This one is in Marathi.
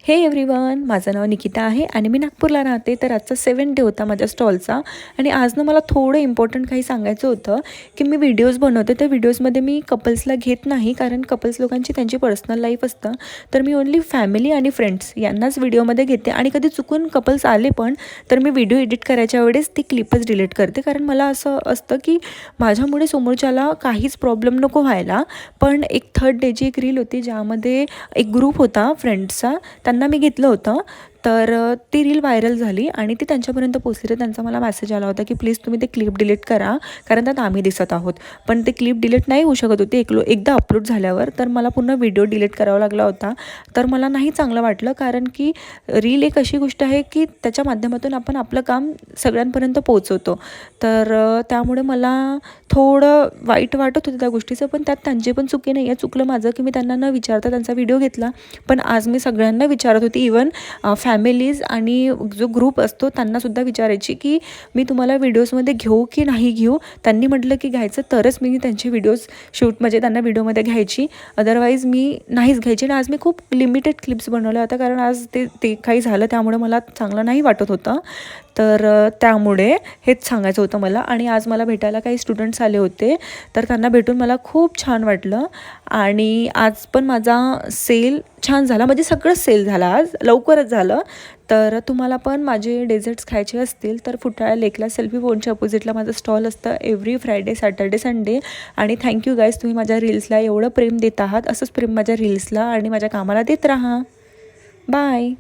हे एव्हरीवन, माझं नाव निकिता आहे आणि मी नागपूरला राहते. तर आजचा 7th डे होता माझ्या स्टॉलचा आणि आज ना मला थोडं इम्पॉर्टंट काही सांगायचं होतं की मी व्हिडिओज बनवते. त्या व्हिडिओजमध्ये मी कपल्सला घेत नाही, कारण कपल्स लोकांची त्यांची पर्सनल लाईफ असतं. तर मी ओन्ली फॅमिली आणि फ्रेंड्स यांनाच व्हिडिओमध्ये घेते आणि कधी चुकून कपल्स आले पण तर मी व्हिडिओ एडिट करायच्या वेळेस ती क्लिपच डिलीट करते, कारण मला असं असतं की माझ्यामुळे समोरच्याला काहीच प्रॉब्लेम नको व्हायला. पण एक 3rd डेची एक रील होती ज्यामध्ये एक ग्रुप होता फ्रेंड्सचा, त्यांना मी घेतलं होतं. तर ती रील व्हायरल झाली आणि ती त्यांच्यापर्यंत पोचली. तर त्यांचा मला मेसेज आला होता की प्लीज तुम्ही ते क्लिप डिलीट करा, कारण त्यात आम्ही दिसत आहोत. पण ते क्लिप डिलीट नाही होऊ शकत होती एकदा अपलोड झाल्यावर. तर मला पुन्हा व्हिडिओ डिलीट करावा लागला होता. तर मला नाही चांगलं वाटलं, कारण की रील एक अशी गोष्ट आहे की त्याच्या माध्यमातून आपण आपलं काम सगळ्यांपर्यंत पोहोचवतो. तर त्यामुळे मला थोडं वाईट वाटत होतं त्या गोष्टीचं. पण त्यात त्यांची पण चुकी नाही आहे. चुकलं माझं की मी त्यांना न विचारता त्यांचा व्हिडिओ घेतला. पण आज मी सगळ्यांना विचारत होती, इवन फॅमिलीज आणि जो ग्रुप असतो त्यांनासुद्धा विचारायची की मी तुम्हाला व्हिडिओजमध्ये घेऊ की नाही घेऊ. त्यांनी म्हटलं की घ्यायचं तरच मी त्यांचे व्हिडिओज शूट म्हणजे त्यांना व्हिडिओमध्ये घ्यायची, अदरवाईज मी नाहीच घ्यायची. आणि आज मी खूप लिमिटेड क्लिप्स बनवल्या होत्या, कारण आज ते काही झालं त्यामुळे मला चांगलं नाही वाटत होतं. तर त्यामुळे हेच सांगायचं होतं मला. आणि आज मला भेटायला काही स्टुडंट्स आले होते, तर त्यांना भेटून मला खूप छान वाटलं. आणि आज पण माझा सेल छान झाला, म्हणजे सगळंच सेल झालं आज, लवकरच झालं. तर तुम्हाला पण माझे डेझर्ट्स खायचे असतील तर फुटाळा लेकला सेल्फी पॉईंटच्या अपोजिटला माझं स्टॉल असतं एव्हरी फ्रायडे, सॅटर्डे, संडे. आणि थँक्यू गाईज, तुम्ही माझ्या रील्सला एवढं प्रेम देत आहात. असंच प्रेम माझ्या रील्सला आणि माझ्या कामाला देत राहा. बाय.